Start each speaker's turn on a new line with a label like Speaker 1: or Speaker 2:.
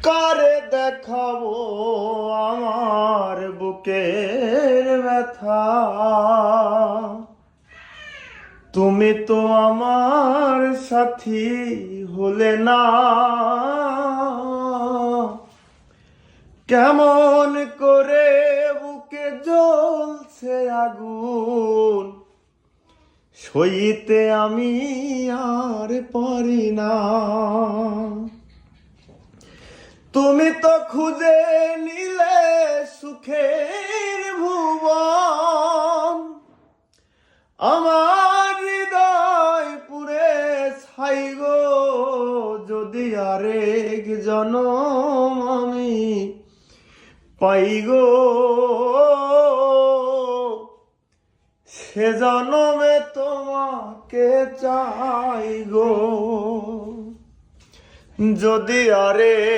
Speaker 1: কারে দেখাবো আমার বুকের ব্যথা? তুমি তো আমার সাথী হলে না। কেমন করে বুকে জ্বলছে আগুন, সইতে আমি আর পারি না। তুমি তো খুঁজে নিলে সুখের ভুবন, আমার হৃদয় পুরে ছাই গো। যদি আরেক জনম আমি পাই গো, সে জনমে তোমাকে চাই গো। যদি আরেক